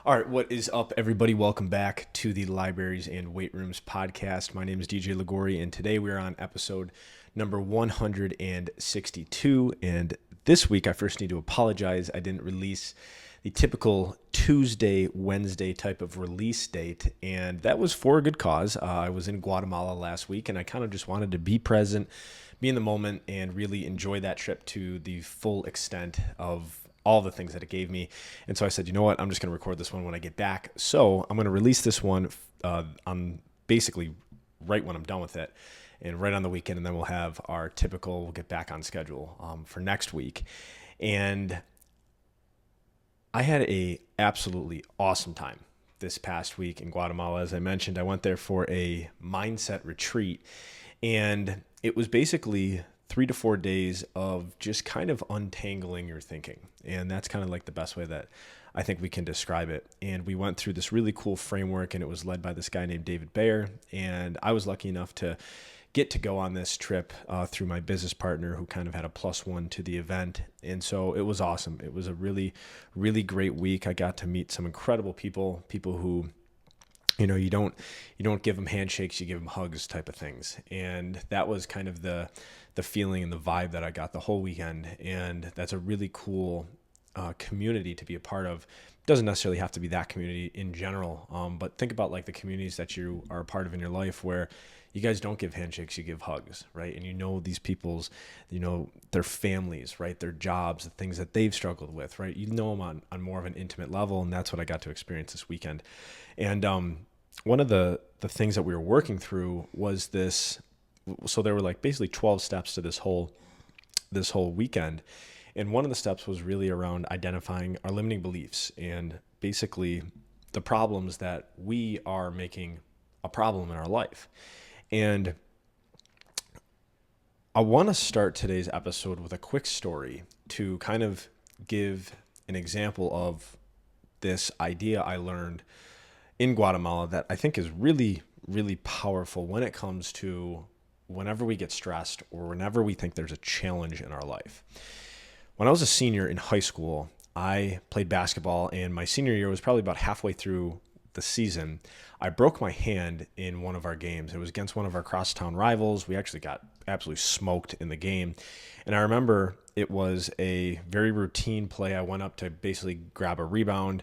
All right, what is up, everybody? Welcome back to the Libraries and Weight Rooms podcast. My name is DJ Ligori, and today we're on episode number 162. And this week, I first need to apologize. I didn't release the typical Tuesday, Wednesday type of release date, and that was for a good cause. I was in Guatemala last week, and I kind of just wanted to be present, be in the moment, and really enjoy that trip to the full extent of all the things that it gave me. And so I said, you know what, I'm just going to record this one when I get back. So I'm going to release this one on basically right when I'm done with it and right on the weekend. And then we'll have our typical, we'll get back on schedule for next week. And I had a absolutely awesome time this past week in Guatemala. As I mentioned, I went there for a mindset retreat, and it was basically 3 to 4 days of just kind of untangling your thinking. And that's kind of like the best way that I think we can describe it. And we went through this really cool framework, and it was led by this guy named David Bayer. And I was lucky enough to get to go on this trip through my business partner, who kind of had a +1 to the event. And so it was awesome. It was a really, really great week. I got to meet some incredible people who, you know, you don't give them handshakes, you give them hugs type of things. And that was kind of the feeling and the vibe that I got the whole weekend. And that's a really cool community to be a part of. It doesn't necessarily have to be that community in general, but think about like the communities that you are a part of in your life where you guys don't give handshakes, you give hugs, right? And you know these people's, you know, their families, right? Their jobs, the things that they've struggled with, right? You know them on more of an intimate level, and that's what I got to experience this weekend. And one of the things that we were working through was this. So there were like basically 12 steps to this whole weekend. And one of the steps was really around identifying our limiting beliefs and basically the problems that we are making a problem in our life. And I want to start today's episode with a quick story to kind of give an example of this idea I learned in Guatemala that I think is really, really powerful when it comes to whenever we get stressed or whenever we think there's a challenge in our life. When I was a senior in high school, I played basketball, and my senior year was probably about halfway through the season. I broke my hand in one of our games. It was against one of our crosstown rivals. We actually got absolutely smoked in the game. And I remember it was a very routine play. I went up to basically grab a rebound.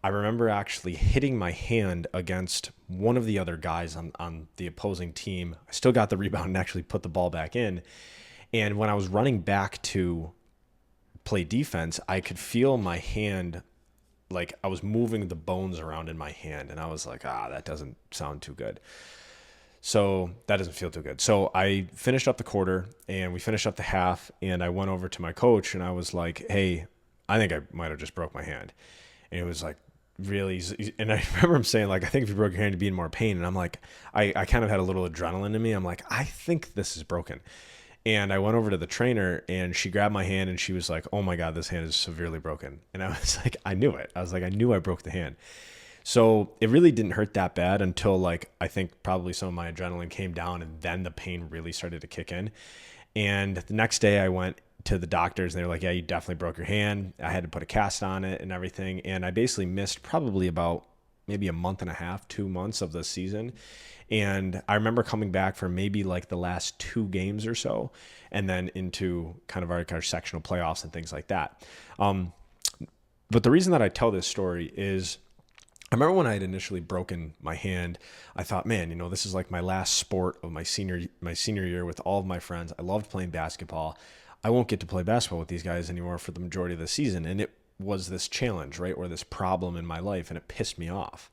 I remember actually hitting my hand against one of the other guys on the opposing team. I still got the rebound and actually put the ball back in. And when I was running back to play defense, I could feel my hand, like I was moving the bones around in my hand. And I was like, that doesn't sound too good. So that doesn't feel too good. So I finished up the quarter and we finished up the half, and I went over to my coach and I was like, hey, I think I might have just broke my hand. And it was like, really? And I remember him saying, like, I think if you broke your hand, you'd be in more pain. And I'm like, I kind of had a little adrenaline in me. I'm like, I think this is broken. And I went over to the trainer, and she grabbed my hand and she was like, oh my God, this hand is severely broken. And I was like, I knew it. I was like, I knew I broke the hand. So it really didn't hurt that bad until, like, I think probably some of my adrenaline came down, and then the pain really started to kick in. And the next day I went to the doctors, and they were like, yeah, you definitely broke your hand. I had to put a cast on it and everything. And I basically missed probably about maybe a month and a half, 2 months of the season. And I remember coming back for maybe like the last 2 games or so, and then into kind of our sectional playoffs and things like that. But the reason that I tell this story is I remember when I had initially broken my hand, I thought, man, you know, this is like my last sport of my senior year with all of my friends. I loved playing basketball. I won't get to play basketball with these guys anymore for the majority of the season. And it was this challenge, right? Or this problem in my life, and it pissed me off.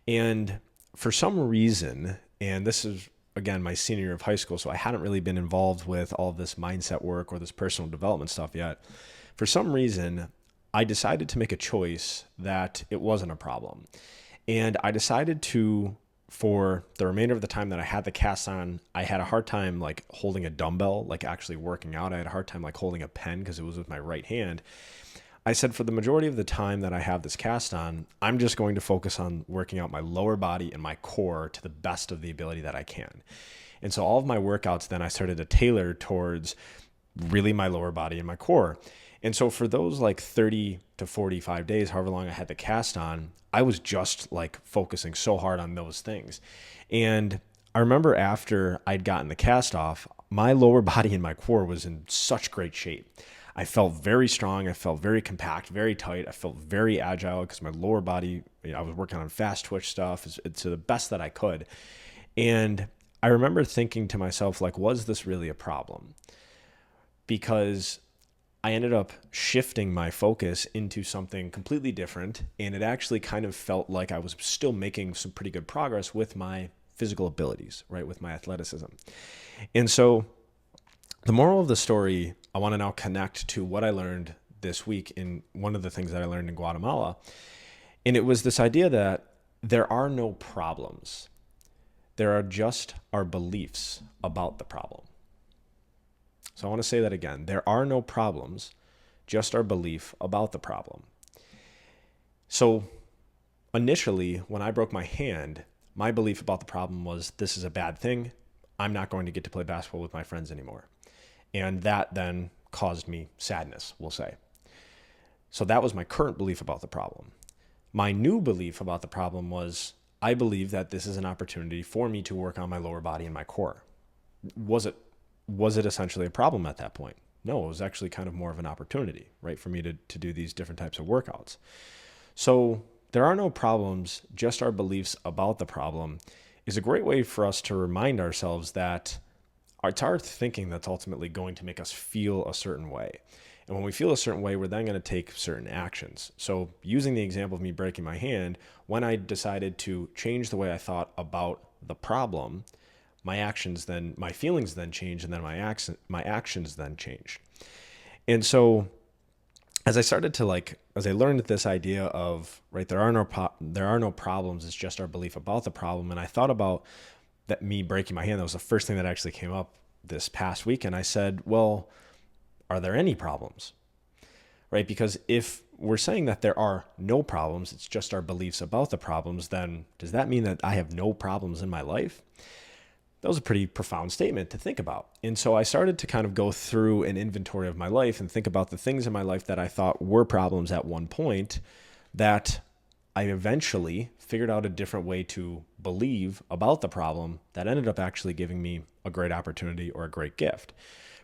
And for some reason, and this is, again, my senior year of high school, so I hadn't really been involved with all of this mindset work or this personal development stuff yet. For some reason, I decided to make a choice that it wasn't a problem. And I decided to, for the remainder of the time that I had the cast on, I had a hard time like holding a dumbbell, like actually working out. I had a hard time like holding a pen because it was with my right hand. I said, for the majority of the time that I have this cast on, I'm just going to focus on working out my lower body and my core to the best of the ability that I can. And so all of my workouts then I started to tailor towards really my lower body and my core. And so for those like 30 to 45 days, however long I had the cast on, I was just like focusing so hard on those things. And I remember after I'd gotten the cast off, my lower body and my core was in such great shape. I felt very strong. I felt very compact, very tight. I felt very agile because my lower body, I was working on fast twitch stuff to the best that I could. And I remember thinking to myself, like, was this really a problem? Because I ended up shifting my focus into something completely different. And it actually kind of felt like I was still making some pretty good progress with my physical abilities, right? With my athleticism. And so the moral of the story, I want to now connect to what I learned this week in one of the things that I learned in Guatemala. And it was this idea that there are no problems. There are just our beliefs about the problem. So I want to say that again. There are no problems, just our belief about the problem. So initially, when I broke my hand, my belief about the problem was this is a bad thing. I'm not going to get to play basketball with my friends anymore. And that then caused me sadness, we'll say. So that was my current belief about the problem. My new belief about the problem was I believe that this is an opportunity for me to work on my lower body and my core. Was it essentially a problem at that point? No, it was actually kind of more of an opportunity, right, for me to do these different types of workouts. So there are no problems, just our beliefs about the problem is a great way for us to remind ourselves that it's our thinking that's ultimately going to make us feel a certain way. And when we feel a certain way, we're then going to take certain actions. So using the example of me breaking my hand, when I decided to change the way I thought about the problem, my feelings then changed, and then my actions then changed. And so as I learned this idea of, right, there are no problems, it's just our belief about the problem. And I thought about that me breaking my hand, that was the first thing that actually came up this past week. And I said, well, are there any problems? Right? Because if we're saying that there are no problems, it's just our beliefs about the problems, then does that mean that I have no problems in my life? That was a pretty profound statement to think about. And so I started to kind of go through an inventory of my life and think about the things in my life that I thought were problems at one point that I eventually figured out a different way to believe about the problem that ended up actually giving me a great opportunity or a great gift,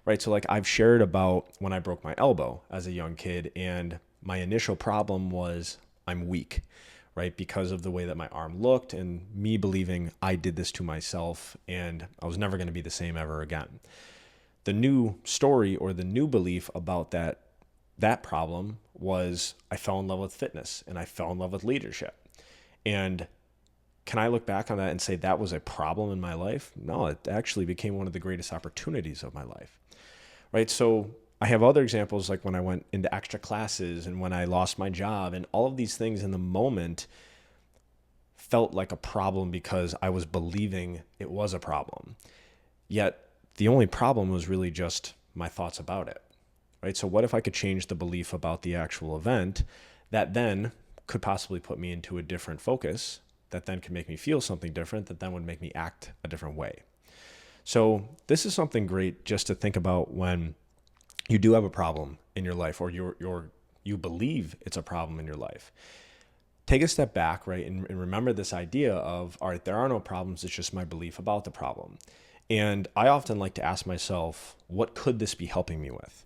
right? So like I've shared about when I broke my elbow as a young kid, and my initial problem was I'm weak, right? Because of the way that my arm looked and me believing I did this to myself and I was never going to be the same ever again. The new story or the new belief about that problem was I fell in love with fitness and I fell in love with leadership. And can I look back on that and say that was a problem in my life? No, it actually became one of the greatest opportunities of my life, right? So I have other examples like when I went into extra classes and when I lost my job, and all of these things in the moment felt like a problem because I was believing it was a problem. Yet the only problem was really just my thoughts about it, right? So what if I could change the belief about the actual event that then could possibly put me into a different focus that then could make me feel something different that then would make me act a different way. So this is something great just to think about when you do have a problem in your life, or you believe it's a problem in your life. Take a step back, right, and remember this idea of, all right, there are no problems, it's just my belief about the problem. And I often like to ask myself, what could this be helping me with?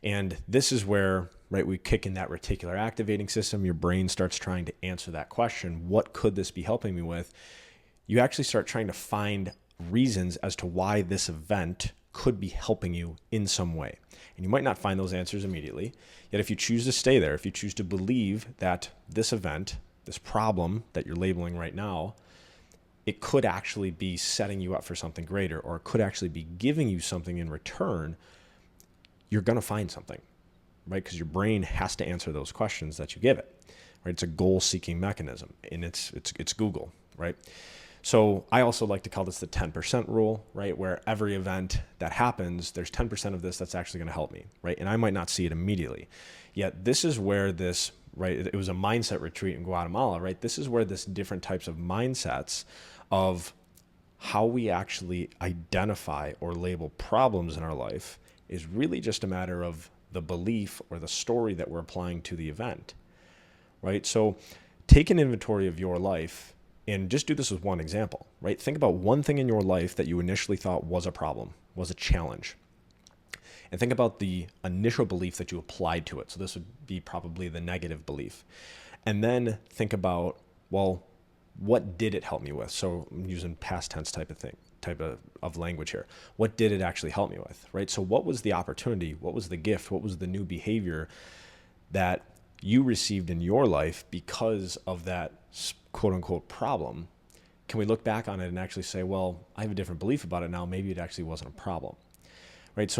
And this is where, right, we kick in that reticular activating system. Your brain starts trying to answer that question, what could this be helping me with? You actually start trying to find reasons as to why this event could be helping you in some way. And you might not find those answers immediately. Yet if you choose to stay there, if you choose to believe that this event, this problem that you're labeling right now, it could actually be setting you up for something greater, or it could actually be giving you something in return, you're going to find something, right? Because your brain has to answer those questions that you give it, right? It's a goal-seeking mechanism, and it's Google, right? So I also like to call this the 10% rule, right? Where every event that happens, there's 10% of this that's actually going to help me, right? And I might not see it immediately. Yet this is where this, right? It was a mindset retreat in Guatemala, right? This is where this different types of mindsets of how we actually identify or label problems in our life is really just a matter of the belief or the story that we're applying to the event, right? So take an inventory of your life and just do this with one example, right? Think about one thing in your life that you initially thought was a problem, was a challenge. And think about the initial belief that you applied to it. So this would be probably the negative belief. And then think about, well, what did it help me with? So I'm using past tense type of language here. What did it actually help me with, right? So what was the opportunity? What was the gift? What was the new behavior that you received in your life because of that quote unquote problem? Can we look back on it and actually say, well, I have a different belief about it now. Maybe it actually wasn't a problem, right?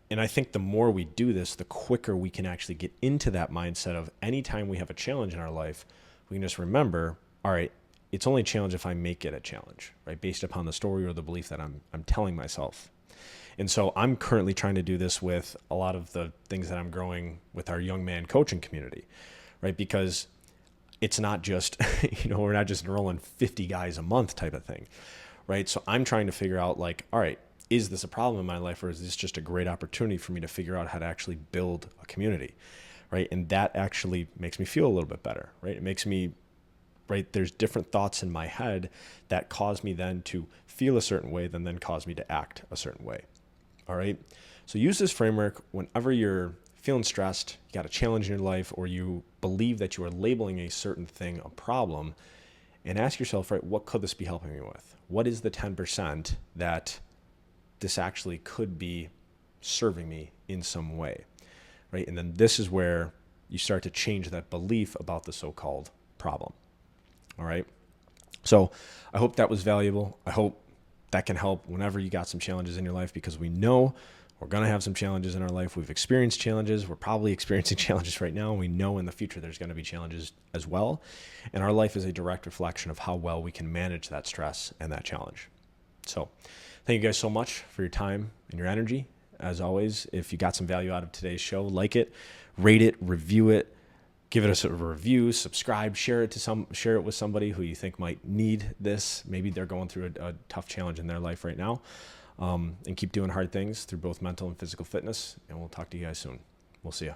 And I think the more we do this, the quicker we can actually get into that mindset of anytime we have a challenge in our life, we can just remember, all right, it's only a challenge if I make it a challenge, right? Based upon the story or the belief that I'm telling myself. And so I'm currently trying to do this with a lot of the things that I'm growing with our young man coaching community, right? Because it's not just, we're not just enrolling 50 guys a month type of thing, right? So I'm trying to figure out like, all right, is this a problem in my life, or is this just a great opportunity for me to figure out how to actually build a community, right? And that actually makes me feel a little bit better, right? It makes me, right, there's different thoughts in my head that cause me then to feel a certain way, then cause me to act a certain way, all right? So use this framework whenever you're feeling stressed, you got a challenge in your life, or you believe that you are labeling a certain thing a problem, and ask yourself, right, what could this be helping me with? What is the 10% that this actually could be serving me in some way, right? And then this is where you start to change that belief about the so-called problem, all right? So I hope that was valuable. I hope that can help whenever you got some challenges in your life, because we know we're going to have some challenges in our life. We've experienced challenges. We're probably experiencing challenges right now. And we know in the future there's going to be challenges as well. And our life is a direct reflection of how well we can manage that stress and that challenge. So thank you guys so much for your time and your energy. As always, if you got some value out of today's show, like it, rate it, review it, give it a review, subscribe, share it with somebody who you think might need this. Maybe they're going through a tough challenge in their life right now. And keep doing hard things through both mental and physical fitness. And we'll talk to you guys soon. We'll see you.